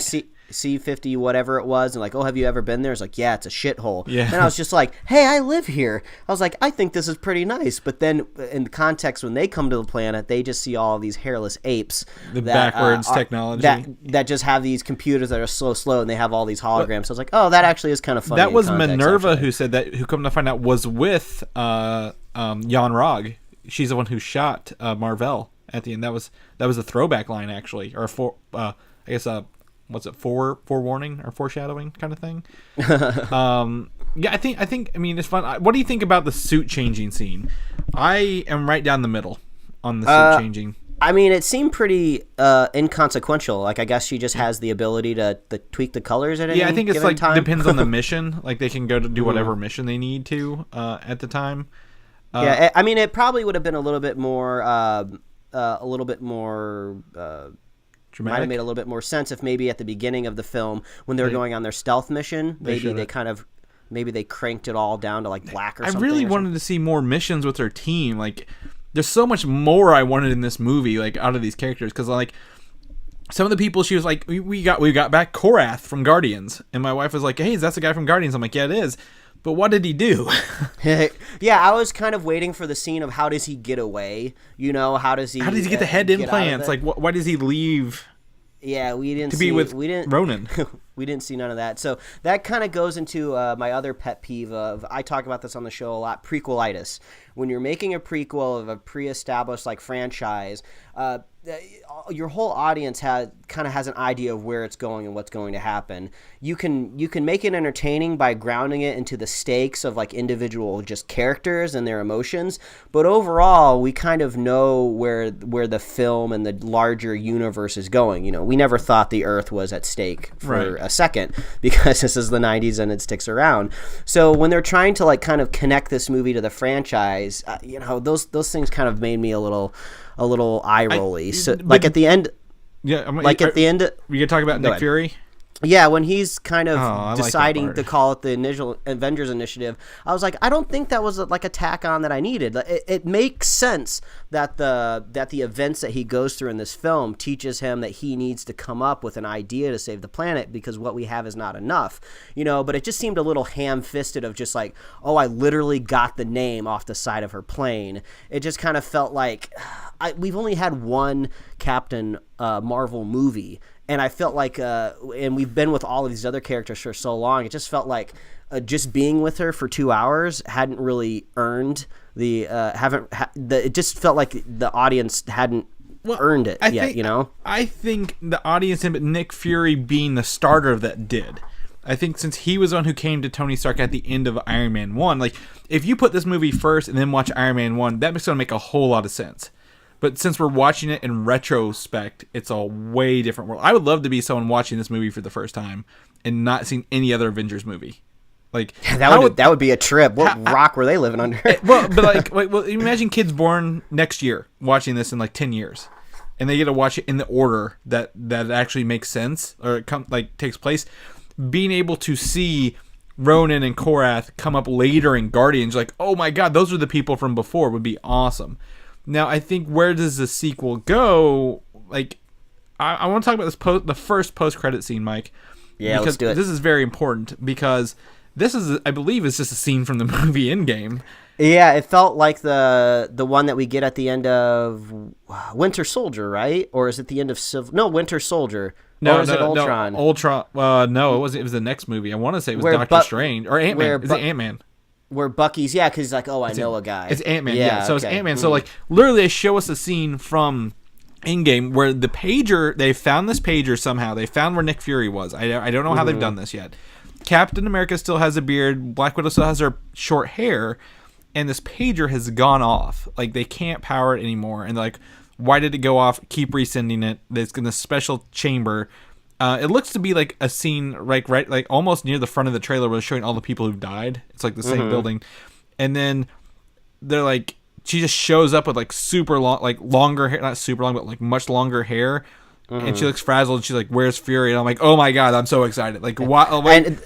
C50, whatever it was. And like, oh, have you ever been there? It's like, yeah, it's a shithole. Yeah. And I was just like, hey, I live here. I was like, I think this is pretty nice. But then in the context, when they come to the planet, they just see all of these hairless apes. Backwards technology. That just have these computers that are slow, and they have all these holograms. So I was like, oh, that actually is kind of funny. That was Minerva who said that, who come to find out was with yon-rogg. She's the one who shot mar-vell at the end. That was a throwback line, actually, or what's it, forewarning or foreshadowing kind of thing. Yeah, I think I mean, it's fun. What do you think about the suit changing scene? I am right down the middle on the suit changing. I mean, it seemed pretty inconsequential. Like, I guess she just has the ability to tweak the colors at any I think it's given like time. depends on the mission. Like they can go to do whatever mission they need to at the time. Yeah, I mean, it probably would have been a little bit more might have Dramatic. made a little bit more sense if maybe at the beginning of the film when they were going on their stealth mission, maybe they cranked it all down to like black or something. I really wanted to see more missions with her team. Like, there's so much more I wanted in this movie, like out of these characters, because like some of the people she was like, we got back Korath from Guardians, and my wife was like, hey, that's the guy from Guardians. I'm like, yeah, it is. But what did he do? Yeah, I was kind of waiting for the scene of how does he get away? You know, how does he get the head implants? Like, why does he leave? Yeah, we didn't to see, be with we didn't Ronan. We didn't see none of that. So that kind of goes into my other pet peeve of, I talk about this on the show a lot, prequelitis. When you're making a prequel of a pre-established like franchise, your whole audience has an idea of where it's going and what's going to happen. You can make it entertaining by grounding it into the stakes of like individual just characters and their emotions, but overall we kind of know where the film and the larger universe is going. You know, we never thought the Earth was at stake for a second because this is the 90s and it sticks around. So when they're trying to like kind of connect this movie to the franchise, you know, those things kind of made me a little eye rolly. So like at the end, at the end, we could talk about Nick Fury. Yeah, when he's kind of deciding like to call it the initial Avengers Initiative, I was like, I don't think that was like a tack on that I needed. It makes sense that the events that he goes through in this film teaches him that he needs to come up with an idea to save the planet because what we have is not enough, you know. But it just seemed a little ham-fisted of just like, oh, I literally got the name off the side of her plane. It just kind of felt like we've only had one Captain Marvel movie. And I felt like, and we've been with all of these other characters for so long, it just felt like just being with her for 2 hours hadn't really earned it just felt like the audience hadn't earned it yet, you know? I think the audience and Nick Fury being the starter of that did. I think since he was the one who came to Tony Stark at the end of Iron Man 1, like, if you put this movie first and then watch Iron Man 1, that's going to make a whole lot of sense. But since we're watching it in retrospect, it's a way different world. I would love to be someone watching this movie for the first time and not seeing any other Avengers movie. Like that would be a trip. What rock were they living under? Imagine kids born next year watching this in like 10 years, and they get to watch it in the order that actually makes sense or it takes place. Being able to see Ronan and Korath come up later in Guardians, like, oh my god, those are the people from before, would be awesome. Now, I think where does the sequel go? Like, I want to talk about the first post-credit scene, Mike. Yeah, let's do it. This is very important because this is, I believe, is just a scene from the movie Endgame. Yeah, it felt like the one that we get at the end of Winter Soldier, right? Or is it the end of Winter Soldier? Or is it Ultron? No, Ultron. No, it wasn't. It was the next movie. I want to say it was Doctor Strange or Ant-Man. Is it Ant-Man? Where Bucky's, because he's like, oh, I know a guy. It's Ant-Man, yeah. So it's Ant-Man. So, like, literally they show us a scene from Endgame where the pager, they found this pager somehow. They found where Nick Fury was. I don't know how they've done this yet. Captain America still has a beard. Black Widow still has her short hair. And this pager has gone off. Like, they can't power it anymore. And they're like, why did it go off? Keep resending it. It's in this special chamber. It looks to be like a scene like almost near the front of the trailer where they're showing all the people who've died. It's like the same building. And then they're like, she just shows up with like super long, like longer hair, not super long, but like much longer hair. And she looks frazzled. And she's like, where's Fury? And I'm like, oh my God, I'm so excited. Like,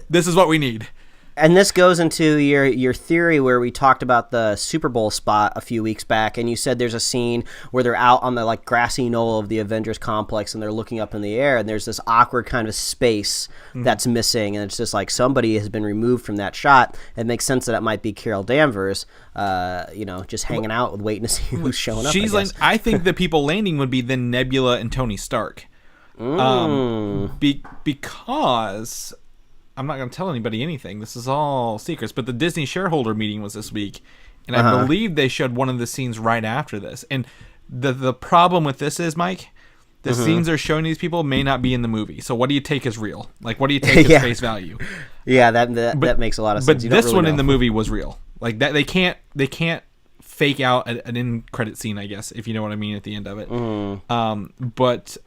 this is what we need. And this goes into your theory where we talked about the Super Bowl spot a few weeks back, and you said there's a scene where they're out on the like grassy knoll of the Avengers complex, and they're looking up in the air, and there's this awkward kind of space that's missing, and it's just like somebody has been removed from that shot. It makes sense that it might be Carol Danvers, just hanging out, waiting to see who's showing up. She's I think the people landing would be then Nebula and Tony Stark, because. I'm not going to tell anybody anything. This is all secrets. But the Disney shareholder meeting was this week, and I believe they showed one of the scenes right after this. And the problem with this is, Mike, the scenes they're showing these people may not be in the movie. So what do you take as real? Like, what do you take as face value? Yeah, that makes a lot of sense. But this one in the movie was real. Like that, they can't fake out an end credit scene, I guess, if you know what I mean, at the end of it. But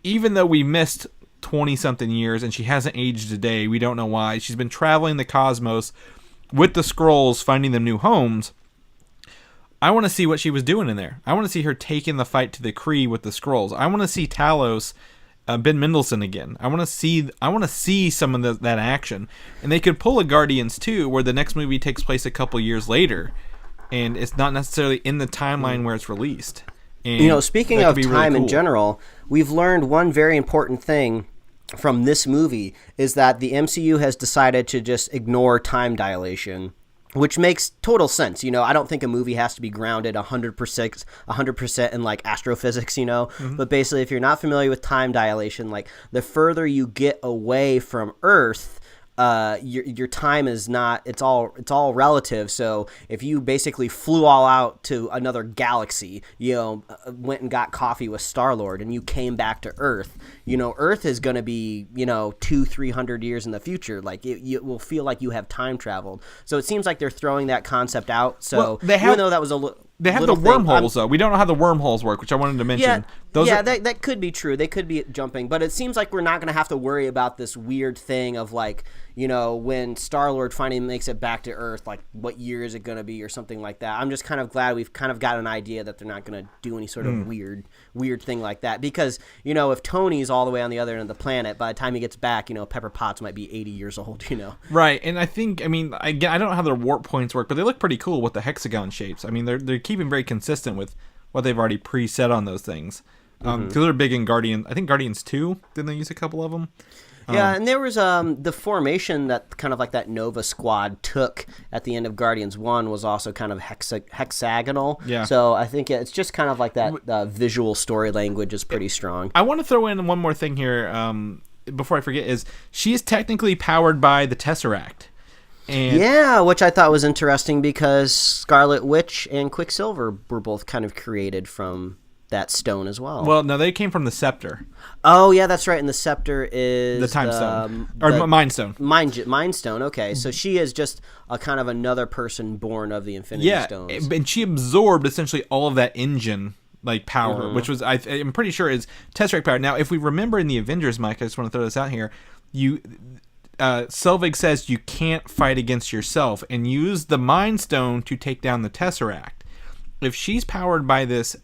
even though we missed 20-something years and she hasn't aged a day, we don't know why. She's been traveling the cosmos with the Skrulls, finding them new homes. I want to see what she was doing in there. I want to see her taking the fight to the Kree with the Skrulls. I want to see Talos, Ben Mendelsohn again. I want to see some of that action. And they could pull a Guardians 2 where the next movie takes place a couple years later, and it's not necessarily in the timeline where it's released. And speaking of time in general, we've learned one very important thing from this movie is that the MCU has decided to just ignore time dilation, which makes total sense. I don't think a movie has to be grounded 100% in like astrophysics, but basically if you're not familiar with time dilation, like the further you get away from Earth, your time is not, it's all relative. So if you basically flew all out to another galaxy, went and got coffee with Star-Lord and you came back to Earth, Earth is going to be, 200-300 years in the future. Like it will feel like you have time traveled. So it seems like they're throwing that concept out. So even though that was they have the wormholes, though. We don't know how the wormholes work, which I wanted to mention. That could be true. They could be jumping, but it seems like we're not going to have to worry about this weird thing of like, when Star-Lord finally makes it back to Earth, like what year is it going to be or something like that. I'm just kind of glad we've kind of got an idea that they're not going to do any sort of weird thing like that. Because, if Tony's all the way on the other end of the planet, by the time he gets back, Pepper Potts might be 80 years old, Right, and I think, again, I don't know how their warp points work, but they look pretty cool with the hexagon shapes. I mean, they're keeping very consistent with what they've already preset on those things. Because they're big in Guardians. I think Guardians 2, didn't they use a couple of them? Yeah, and there was the formation that kind of like that Nova Squad took at the end of Guardians 1 was also kind of hexagonal. Yeah. So I think it's just kind of like that visual story language is pretty strong. I want to throw in one more thing here before I forget, is she is technically powered by the Tesseract. And which I thought was interesting because Scarlet Witch and Quicksilver were both kind of created from that stone as well. Well, no, they came from the Scepter. Oh, yeah, that's right. And the Scepter is the Time Stone. Or Mind Stone. Mind Stone, okay. So she is just a kind of another person born of the Infinity Stones. Yeah, and she absorbed essentially all of that engine power, which was, I'm pretty sure, is Tesseract power. Now, if we remember in the Avengers, Mike, I just want to throw this out here, Selvig says you can't fight against yourself and use the Mind Stone to take down the Tesseract. If she's powered by this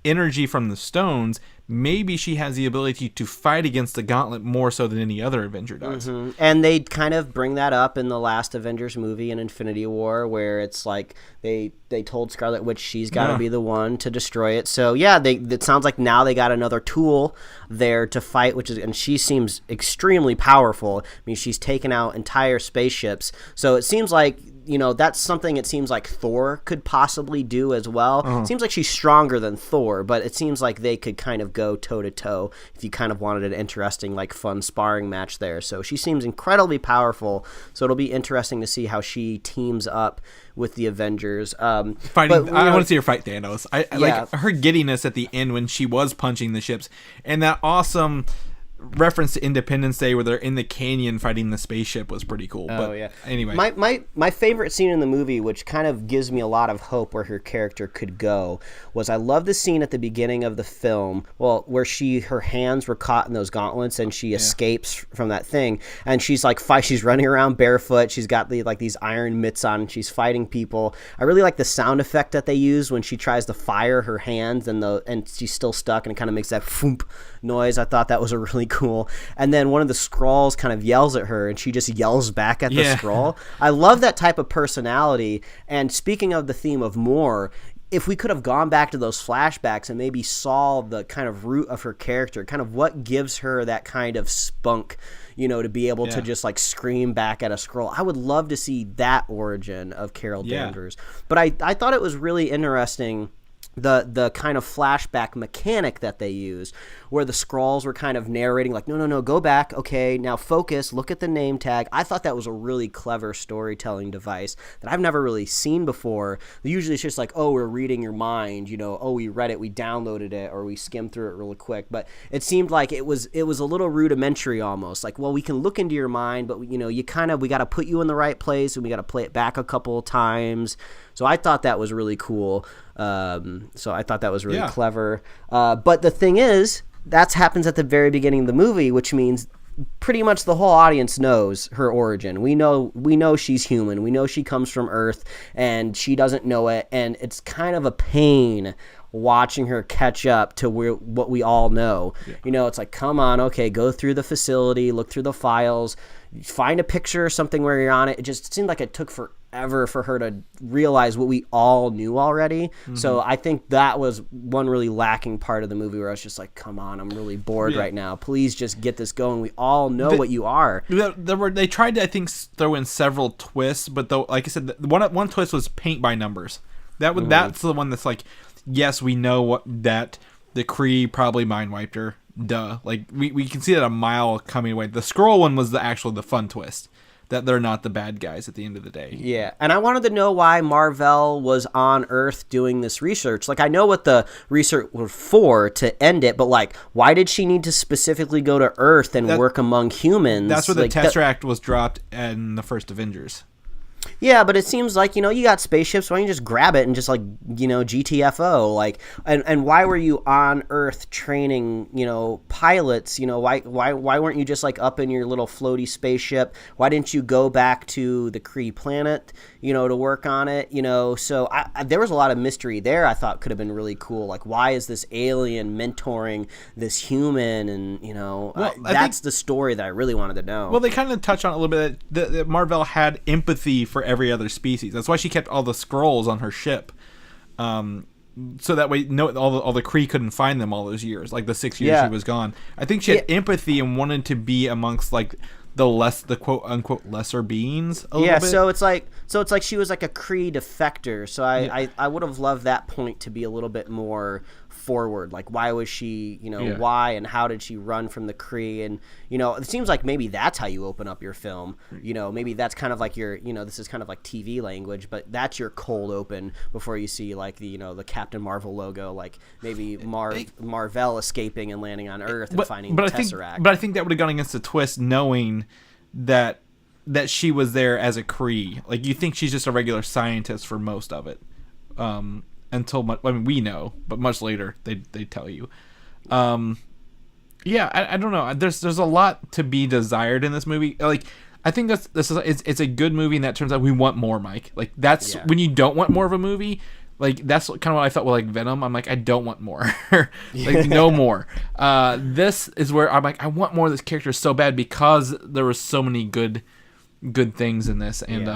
energy from the stones, maybe she has the ability to fight against the Gauntlet more so than any other Avenger does. And they kind of bring that up in the last Avengers movie in Infinity War, where it's like they told Scarlet Witch she's got to be the one to destroy it. So yeah, it sounds like now they got another tool there to fight, and she seems extremely powerful. I mean, she's taken out entire spaceships. So it seems like that's something it seems like Thor could possibly do as well. It seems like she's stronger than Thor, but it seems like they could kind of go toe-to-toe if you kind of wanted an interesting, fun sparring match there. So she seems incredibly powerful, so it'll be interesting to see how she teams up with the Avengers. I want to see her fight Thanos. Like her giddiness at the end when she was punching the ships, and that awesome reference to Independence Day where they're in the canyon fighting the spaceship was pretty cool. Anyway, my favorite scene in the movie, which kind of gives me a lot of hope where her character could go, was I love the scene at the beginning of the film, where her hands were caught in those gauntlets and she escapes from that thing, and she's she's running around barefoot, she's got these iron mitts on, and she's fighting people. I really like the sound effect that they use when she tries to fire her hands and she's still stuck, and it kind of makes that foomp noise. I thought that was a really cool. And then one of the Skrulls kind of yells at her and she just yells back at the Skrull. I love that type of personality. And speaking of the theme of more, if we could have gone back to those flashbacks and maybe saw the kind of root of her character, kind of what gives her that kind of spunk, to be able to just scream back at a Skrull. I would love to see that origin of Carol Danvers. But I thought it was really interesting, the kind of flashback mechanic that they use, where the Skrulls were kind of narrating no, go back, okay, now focus, look at the name tag. I thought that was a really clever storytelling device that I've never really seen before. Usually it's just we're reading your mind, we read it, we downloaded it, or we skimmed through it really quick. But it seemed like it was a little rudimentary almost, we can look into your mind, but we got to put you in the right place and we got to play it back a couple of times So I thought that was really cool. So I thought that was really clever. But the thing is, that happens at the very beginning of the movie, which means pretty much the whole audience knows her origin. We know she's human. We know she comes from Earth, and she doesn't know it. And it's kind of a pain watching her catch up to what we all know. Yeah. It's like, come on, okay, go through the facility, look through the files, find a picture or something where you're on it. It just seemed like it took forever for her to realize what we all knew already. Mm-hmm. So I think that was one really lacking part of the movie where I was just like, come on, I'm really bored right now. Please just get this going. We all know what you are. They tried to, I think, throw in several twists, but though, like I said, one twist was paint by numbers. That's the one that's like, yes, we know that the Kree probably mind wiped her. Duh. Like, we can see that a mile coming away. The Skrull one was the fun twist. That they're not the bad guys at the end of the day. Yeah, and I wanted to know why mar-vell was on Earth doing this research. Like, I know what the research was for to end it, but, like, why did she need to specifically go to Earth and work among humans? That's where the Tesseract was dropped in the first Avengers. Yeah, but it seems like, you got spaceships, why don't you just grab it and just, like, GTFO, like, and why were you on Earth training, pilots, why weren't you just, like, up in your little floaty spaceship? Why didn't you go back to the Kree planet, to work on it, so there was a lot of mystery there I thought could have been really cool, like, why is this alien mentoring this human, and, that's the story that I really wanted to know. Well, they kind of touch on it a little bit, that mar-vell had empathy for every other species. That's why she kept all the Skrulls on her ship, so that way all the Kree couldn't find them all those years, like the 6 years she was gone. I think she had empathy and wanted to be amongst like the quote unquote lesser beings a little bit. So it's like she was like a Kree defector. So I would have loved that point to be a little bit more forward. Like, why was she, why and how did she run from the Kree? And, it seems like maybe that's how you open up your film. Maybe that's kind of like your, this is kind of like TV language, but that's your cold open before you see like the, the Captain Marvel logo, like maybe mar-vell escaping and landing on Earth and finding the Tesseract. But I think that would have gone against the twist, knowing that she was there as a Kree. Like, you think she's just a regular scientist for most of it. Until we know, but much later they tell you. I don't know. There's a lot to be desired in this movie. Like, I think it's a good movie, and that turns out we want more, Mike. Like, that's when you don't want more of a movie. Like, that's kind of what I felt with like Venom. I'm like, I don't want more. Like, no more. This is where I'm like, I want more of this character so bad because there was so many good things in this, and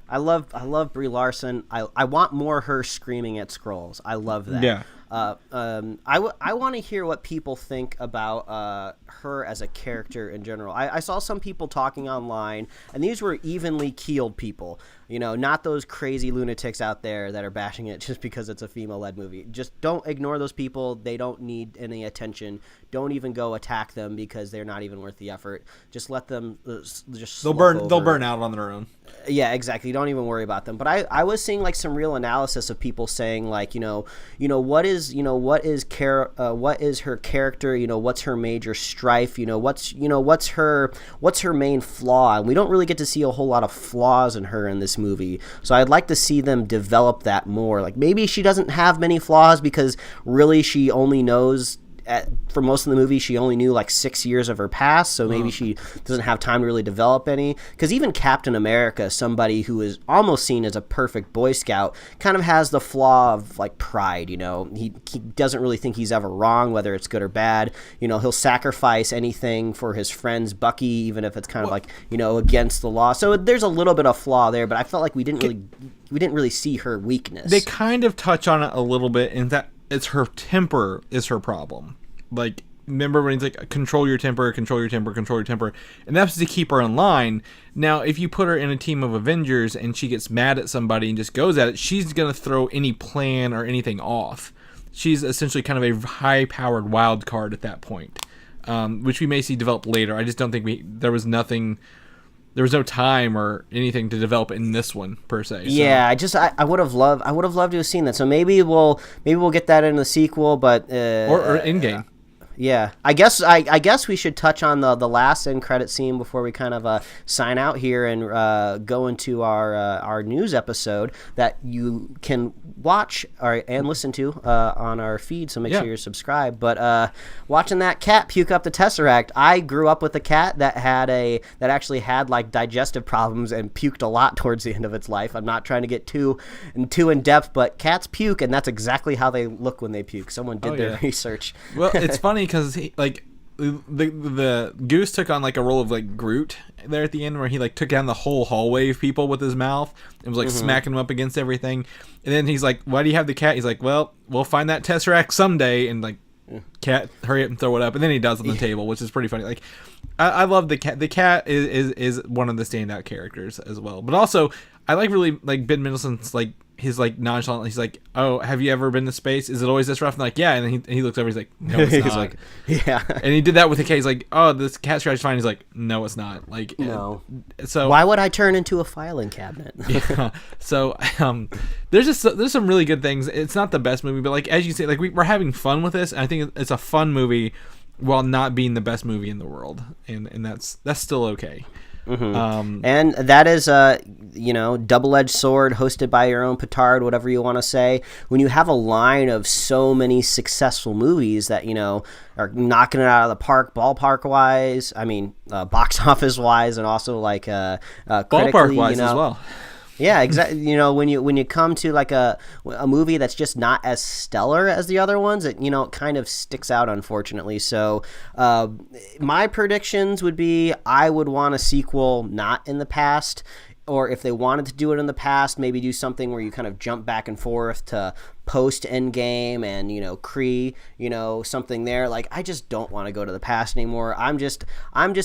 I love Brie Larson. I want more her screaming at Skrulls. I love that. Yeah. I want to hear what people think about her as a character in general. I saw some people talking online, and these were evenly keeled people. Not those crazy lunatics out there that are bashing it just because it's a female-led movie. Just don't ignore those people. They don't need any attention. Don't even go attack them because they're not even worth the effort. Just let them they'll burn out on their own. Yeah, exactly. Don't even worry about them. But I was seeing like some real analysis of people saying like, what is her character? What's her major strife? What's her main flaw? And we don't really get to see a whole lot of flaws in her in this movie. So I'd like to see them develop that more. Like, maybe she doesn't have many flaws because really she only knows for most of the movie she only knew like 6 years of her past, so maybe she doesn't have time to really develop any, because even Captain America, somebody who is almost seen as a perfect Boy Scout, kind of has the flaw of like pride. He doesn't really think he's ever wrong, whether it's good or bad. He'll sacrifice anything for his friends Bucky, even if it's kind of like against the law. So there's a little bit of flaw there, but I felt like we didn't really see her weakness. They kind of touch on it a little bit in that it's her temper is her problem. Like, remember when he's like, control your temper, control your temper, control your temper. And that's to keep her in line. Now, if you put her in a team of Avengers and she gets mad at somebody and just goes at it, she's going to throw any plan or anything off. She's essentially kind of a high-powered wild card at that point, which we may see develop later. I just don't think there was no time or anything to develop in this one per se. So. Yeah, I would have loved to have seen that. So maybe we'll get that in the sequel, but or Endgame. Yeah, I guess we should touch on the last end credit scene before we kind of sign out here and go into our news episode that you can watch and listen to on our feed. So make sure you're subscribed. But watching that cat puke up the Tesseract, I grew up with a cat that actually had like digestive problems and puked a lot towards the end of its life. I'm not trying to get too in depth, but cats puke, and that's exactly how they look when they puke. Someone did their research. Well, it's funny because the goose took on like a role of like Groot there at the end, where he like took down the whole hallway of people with his mouth and was like smacking them up against everything. And then he's like, "Why do you have the cat?" He's like, "Well, we'll find that Tesseract someday." And like, cat, hurry up and throw it up. And then he does on the table, which is pretty funny. Like, I love the cat. The cat is one of the standout characters as well. But also, I really like Ben Mendelsohn's like his like nonchalant. He's like, "Oh, have you ever been to space? Is it always this rough?" And like, "Yeah." And then he looks over. He's like, "No, it's not." He's like, "Yeah." And he did that with the cat. He's like, "Oh, this cat scratch fine." He's like, "No, it's not." Like, no. So why would I turn into a filing cabinet? Yeah. So there's some really good things. It's not the best movie, but like as you say, like we're having fun with this. And I think it's a fun movie while not being the best movie in the world, and that's still okay. Mm-hmm. And that is double-edged sword, hosted by your own petard, whatever you want to say. When you have a line of so many successful movies that are knocking it out of the park, ballpark wise, box office wise, and also like ballpark wise as well. Yeah, exactly. When you come to like a movie that's just not as stellar as the other ones, it kind of sticks out, unfortunately. So my predictions would be I would want a sequel not in the past, or if they wanted to do it in the past, maybe do something where you kind of jump back and forth to post Endgame and Kree, something there. Like, I just don't want to go to the past anymore. I'm just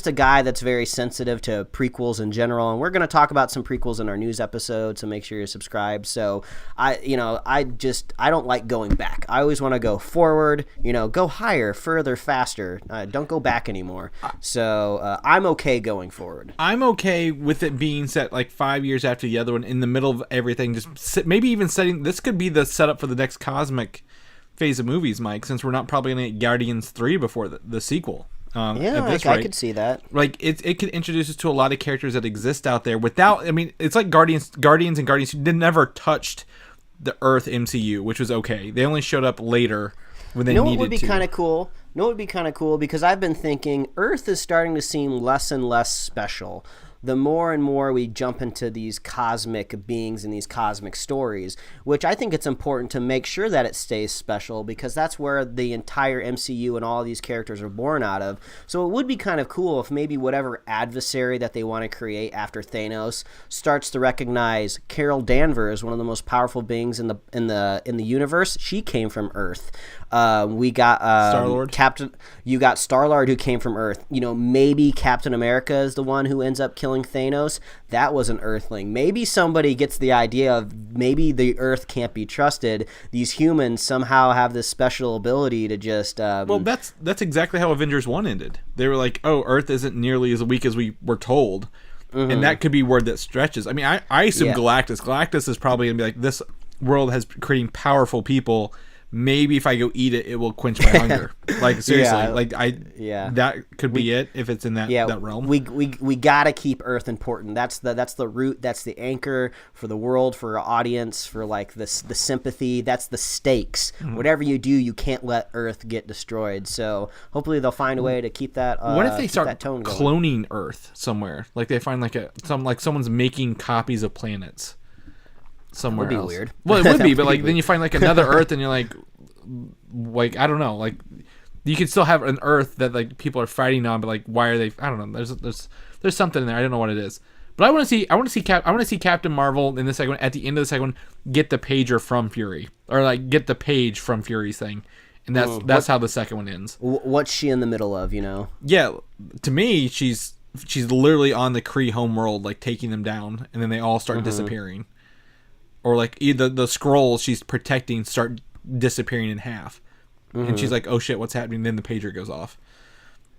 a guy that's very sensitive to prequels in general, and we're going to talk about some prequels in our news episode, so make sure you're subscribed. So I don't like going back. I always want to go forward, go higher, further, faster. Don't go back anymore. So I'm okay going forward. I'm okay with it being set like 5 years after the other one, in the middle of everything, maybe even setting, this could be the setup for the next cosmic phase of movies, Mike, since we're not probably going to get Guardians 3 before the sequel. I could see that. Like, it could introduce us to a lot of characters that exist out there without, it's like Guardians and Guardians who never touched the Earth MCU, which was okay. They only showed up later when they needed to. What would be kind of cool? Because I've been thinking Earth is starting to seem less and less special the more and more we jump into these cosmic beings and these cosmic stories, which I think it's important to make sure that it stays special, because that's where the entire MCU and all of these characters are born out of. So it would be kind of cool if maybe whatever adversary that they want to create after Thanos starts to recognize Carol Danvers, one of the most powerful beings in the universe. She came from Earth. We got Star-Lord. You got Star-Lord, who came from Earth. Maybe Captain America is the one who ends up killing Thanos. That was an Earthling. Maybe somebody gets the idea of maybe the Earth can't be trusted. These humans somehow have this special ability to just well, that's exactly how Avengers 1 ended. They were like, oh, Earth isn't nearly as weak as we were told. Mm-hmm. And that could be where that stretches. I assume Galactus is probably going to be like, this world has creating powerful people. Maybe if I go eat it, it will quench my hunger. Like, seriously, that could be it if it's in that realm. We gotta keep Earth important. That's the root. That's the anchor for the world, for our audience, for like the sympathy. That's the stakes. Mm-hmm. Whatever you do, you can't let Earth get destroyed. So hopefully they'll find a way to keep that. What if they start cloning Earth somewhere? Like they find someone's making copies of planets somewhere else. That would be weird. Well, it would be, but like then you find like another Earth, and you're like I don't know, like you could still have an Earth that like people are fighting on, but like why are they? I don't know. There's something in there. I don't know what it is, but I want to see Captain Marvel in the second one. At the end of the second one, get the pager from Fury, or like get the page from Fury's thing, and that's how the second one ends. What's she in the middle of? Yeah, to me, she's literally on the Kree homeworld, like taking them down, and then they all start disappearing. Or like either the scrolls she's protecting start disappearing in half, and she's like, "Oh shit, what's happening?" Then the pager goes off.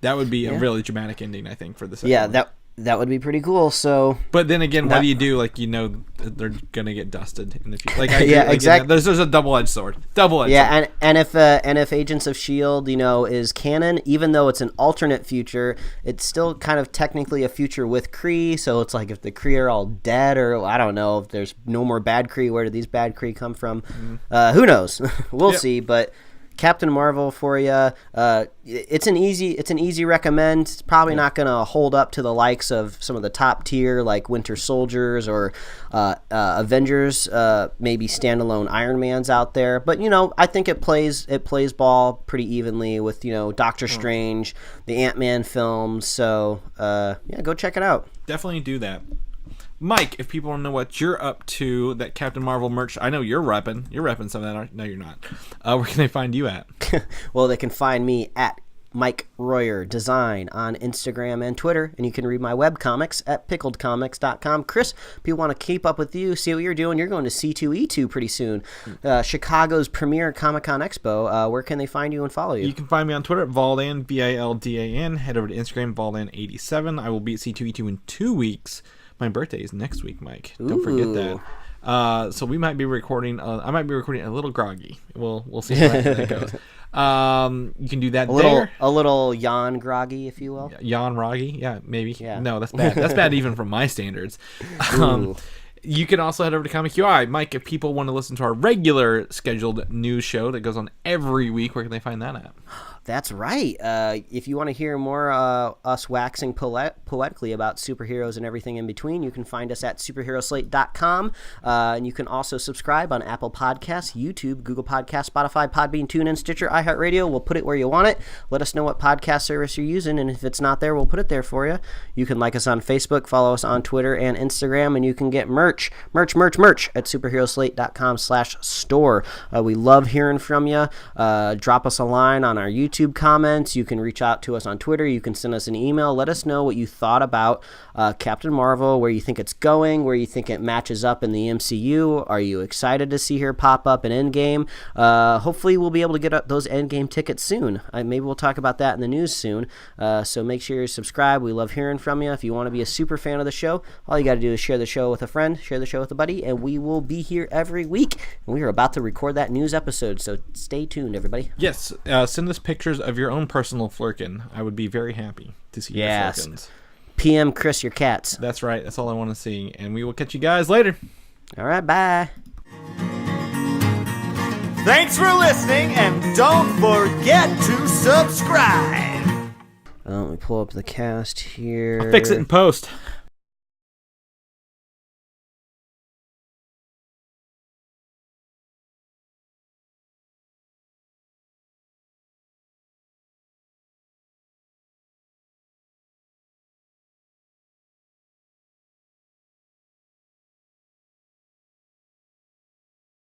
That would be a really dramatic ending, I think, for the second one. That would be pretty cool. So, but then again, what do you do? Like, they're gonna get dusted in the future. Like, yeah, exactly. There's a double-edged sword. Yeah, and if Agents of S.H.I.E.L.D. is canon, even though it's an alternate future, it's still kind of technically a future with Kree. So it's like if the Kree are all dead, or I don't know if there's no more bad Kree. Where do these bad Kree come from? Who knows? We'll see. But Captain Marvel for you. It's an easy recommend. It's probably not going to hold up to the likes of some of the top tier like Winter Soldiers or Avengers, maybe standalone Iron Man's out there. But I think it plays ball pretty evenly with Doctor Strange, the Ant-Man films. So go check it out. Definitely do that. Mike, if people want to know what you're up to, that Captain Marvel merch, I know you're repping. You're repping some of that. No, you're not. Where can they find you at? Well, they can find me at Mike Royer Design on Instagram and Twitter, and you can read my webcomics at pickledcomics.com. Chris, people want to keep up with you, see what you're doing. You're going to C2E2 pretty soon, Chicago's premier Comic-Con Expo. Where can they find you and follow you? You can find me on Twitter at Valdan, Bildan. Head over to Instagram, Valdan87. I will be at C2E2 in 2 weeks. My birthday is next week, Mike. Don't forget that. So we might be recording. I might be recording a little groggy. We'll see how that goes. You can do that a little yon-groggy, if you will. Yon-roggy, yeah, maybe. Yeah. No, that's bad. That's bad even from my standards. You can also head over to Comic UI. Mike, if people want to listen to our regular scheduled news show that goes on every week, where can they find that at? That's right. If you want to hear more us waxing poetically about superheroes and everything in between, you can find us at superheroslate.com. And you can also subscribe on Apple Podcasts, YouTube, Google Podcasts, Spotify, Podbean, TuneIn, Stitcher, iHeartRadio. We'll put it where you want it. Let us know what podcast service you're using, and if it's not there, we'll put it there for you. You can like us on Facebook, follow us on Twitter and Instagram, and you can get merch at superheroslate.com/store. We love hearing from you. Drop us a line on our YouTube comments. You can reach out to us on Twitter. You can send us an email. Let us know what you thought about Captain Marvel, where you think it's going, where you think it matches up in the MCU. Are you excited to see her pop up in Endgame? Hopefully we'll be able to get those Endgame tickets soon. Maybe we'll talk about that in the news soon. So make sure you subscribe. We love hearing from you. If you want to be a super fan of the show, all you got to do is share the show with a friend, share the show with a buddy, and we will be here every week. And we are about to record that news episode, so stay tuned, everybody. Yes, send us pictures of your own personal flirkin. I would be very happy to see your flirkins. PM Chris your cats. That's right. That's all I want to see. And we will catch you guys later. All right, bye. Thanks for listening, and don't forget to subscribe. Let me pull up the cast here. I'll fix it in post.